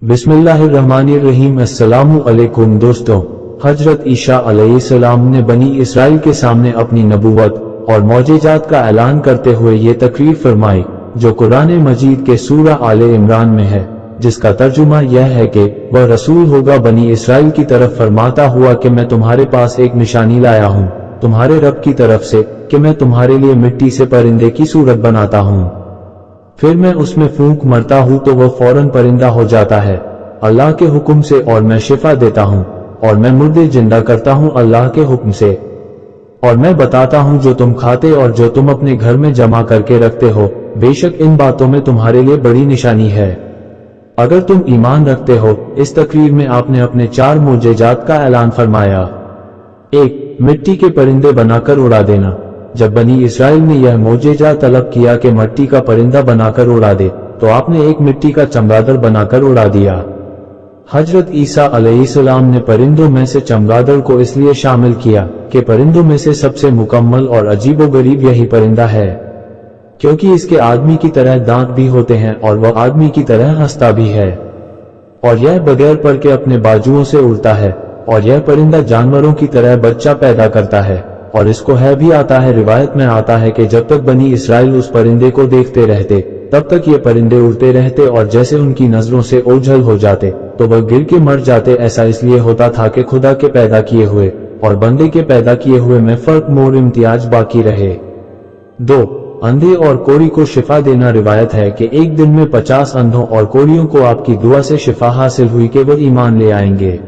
बिस्मिल्लाहिर्रहमानिर्रहीम। अस्सलामु अलैकुम दोस्तों, हजरत ईसा अलैहिस्सलाम ने बनी इसराइल के सामने अपनी नबूवत और मौजिज़ात का ऐलान करते हुए ये तकरीर फरमाई जो कुरान मजीद के सूरा आले इमरान में है, जिसका तर्जुमा यह है कि वह रसूल होगा बनी इसराइल की तरफ फरमाता हुआ कि मैं तुम्हारे पास एक निशानी लाया हूँ तुम्हारे रब की तरफ से कि मैं तुम्हारे लिए मिट्टी से परिंदे की सूरत बनाता हूँ, फिर मैं उसमें फूंक मरता हूँ तो वह फौरन परिंदा हो जाता है अल्लाह के हुक्म से, और मैं शिफा देता हूँ और मैं मुर्दे जिंदा करता हूँ अल्लाह के हुक्म से, और मैं बताता हूँ जो तुम खाते और जो तुम अपने घर में जमा करके रखते हो। बेशक इन बातों में तुम्हारे लिए बड़ी निशानी है अगर तुम ईमान रखते हो। इस तकरीर में आपने अपने 4 मोजेजात का ऐलान फरमाया। 1. मिट्टी के परिंदे बनाकर उड़ा देना। जब बनी इसराइल ने यह मोजेजा तलब किया कि मिट्टी का परिंदा बनाकर उड़ा दे, तो आपने एक मिट्टी का चमगादड़ बनाकर उड़ा दिया। हजरत ईसा अलैहिस्सलाम ने परिंदों में से चमगादड़ को इसलिए शामिल किया कि परिंदों में से सबसे मुकम्मल और अजीबोगरीब यही परिंदा है, क्योंकि इसके आदमी की तरह दांत भी होते हैं और वह आदमी की तरह हंसता भी है, और यह बगैर पर के अपने बाजुओं से उड़ता है, और यह परिंदा जानवरों की तरह बच्चा पैदा करता है और इसको है भी आता है। रिवायत में आता है कि जब तक बनी इसराइल उस परिंदे को देखते रहते तब तक ये परिंदे उड़ते रहते, और जैसे उनकी नजरों से ओझल हो जाते तो वह गिर के मर जाते। ऐसा इसलिए होता था कि खुदा के पैदा किए हुए और बंदे के पैदा किए हुए में फर्क मोर इम्तियाज बाकी रहे। 2. अंधे और कोढ़ी को शिफा देना। रिवायत है कि एक दिन में 50 अंधों और कोढ़ियों को आपकी दुआ से शिफा हासिल हुई कि वो ईमान ले आएंगे।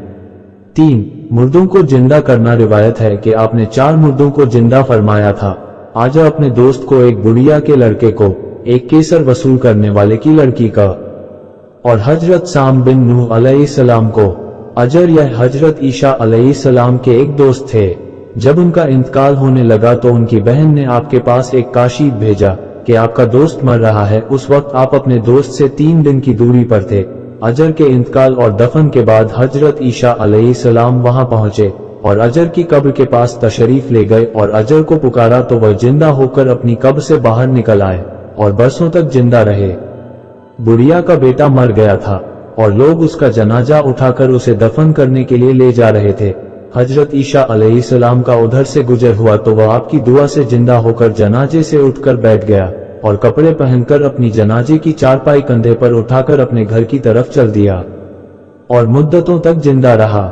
3. मुर्दों को जिंदा करना। रिवायत है कि आपने 4 मुर्दों को जिंदा फरमाया था। आज अपने दोस्त को, एक बुढ़िया के लड़के को, एक केसर वसूल करने वाले की लड़की का, और हजरत साम बिन नूह अलैहिस्सलाम को अजर। यह हजरत ईसा अलैहिस्सलाम के एक दोस्त थे। जब उनका इंतकाल होने लगा तो उनकी बहन ने आपके पास एक काशीद भेजा कि आपका दोस्त मर रहा है। उस वक्त आप अपने दोस्त से 3 दिन की दूरी पर थे। अजर के इंतकाल और दफन के बाद हजरत ईसा अलैहिस्सलाम वहां पहुंचे और अजर की कब्र के पास तशरीफ ले गए और अजर को पुकारा तो वह जिंदा होकर अपनी कब्र से बाहर निकल आए और बरसों तक जिंदा रहे। बुढ़िया का बेटा मर गया था और लोग उसका जनाजा उठाकर उसे दफन करने के लिए ले जा रहे थे। हजरत ईसा अलैहिस्सलाम का उधर से गुजर हुआ तो वह आपकी दुआ से जिंदा होकर जनाजे से उठकर बैठ गया और कपड़े पहनकर अपनी जनाजे की चारपाई कंधे पर उठाकर अपने घर की तरफ चल दिया और मुद्दतों तक जिंदा रहा।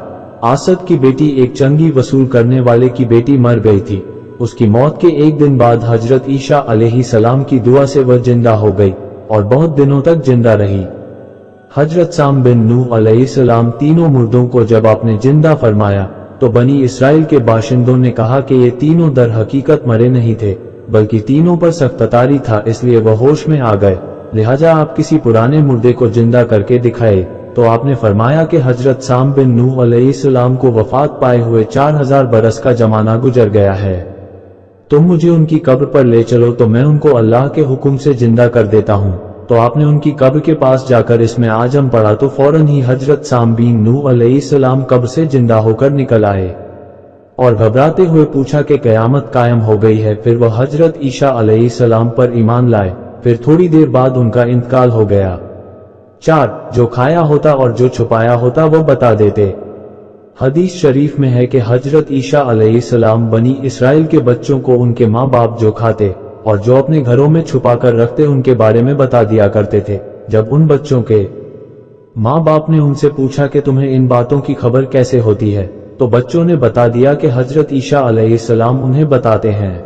आसद की बेटी, एक चंगी वसूल करने वाले की बेटी, मर गई थी। उसकी मौत के एक दिन बाद हजरत ईसा अलैहिस्सलाम की दुआ से वह जिंदा हो गई और बहुत दिनों तक जिंदा रही। हजरत साम बिन नूह अलैहिस्सलाम तीनों मुर्दों को जब आपने जिंदा फरमाया तो बनी इसराइल के बाशिंदों ने कहा कि ये तीनों दर हकीकत मरे नहीं थे, बल्कि तीनों पर सख्ततारी था, इसलिए वह होश में आ गए। लिहाजा आप किसी पुराने मुर्दे को जिंदा करके दिखाए। तो आपने फरमाया कि हजरत साम बिन नूह अलैहिस्सलाम को वफात पाए हुए 4000 बरस का जमाना गुजर गया है। तुम मुझे उनकी कब्र पर ले चलो तो मैं उनको अल्लाह के हुक्म से जिंदा कर देता हूँ। तो आपने उनकी कब्र के पास जाकर इसमें आजम पढ़ा तो फौरन ही हजरत साम बिन नूह अलैहिस्सलाम कब्र से जिंदा होकर निकल आए और घबराते हुए पूछा कि कयामत कायम हो गई है। फिर वह हजरत ईसा अलैहिस्सलाम पर ईमान लाए। फिर थोड़ी देर बाद उनका इंतकाल हो गया। 4. जो खाया होता और जो छुपाया होता वो बता देते। हदीस शरीफ में है कि हजरत ईसा अलैहिस्सलाम बनी इसराइल के बच्चों को उनके माँ बाप जो खाते और जो अपने घरों में छुपा कर रखते उनके बारे में बता दिया करते थे। जब उन बच्चों के माँ बाप ने उनसे पूछा कि तुम्हें इन बातों की खबर कैसे होती है, तो बच्चों ने बता दिया कि हजरत ईसा अलैहिस्सलाम उन्हें बताते हैं।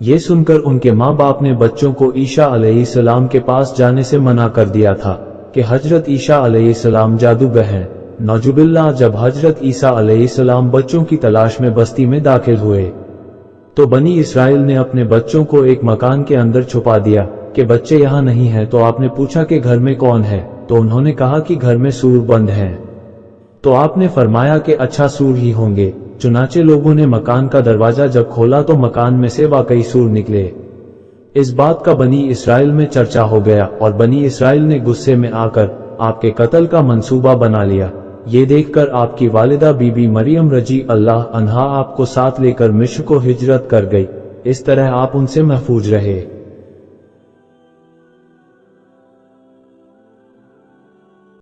ये सुनकर उनके माँ बाप ने बच्चों को ईसा अलैहिस्सलाम के पास जाने से मना कर दिया था कि हजरत ईसा अलैहिस्सलाम जादूगर हैं। नौजुबिल्लाह। जब हजरत ईसा अलैहिस्सलाम बच्चों की तलाश में बस्ती में दाखिल हुए तो बनी इसराइल ने अपने बच्चों को एक मकान के अंदर छुपा दिया कि बच्चे यहाँ नहीं हैं। तो आपने पूछा कि घर में कौन है, तो उन्होंने कहा कि घर में सूर बंद हैं। तो आपने फरमाया कि अच्छा सूर ही होंगे। चुनाचे लोगों ने मकान का दरवाजा जब खोला तो मकान में से वाकई सूर निकले। इस बात का बनी इसराइल में चर्चा हो गया और बनी इसराइल ने गुस्से में आकर आपके कत्ल का मंसूबा बना लिया। ये देखकर आपकी वालिदा बीबी मरियम रजी अल्लाह अन्हा आपको साथ लेकर मिस्र को हिजरत कर गई। इस तरह आप उनसे महफूज रहे।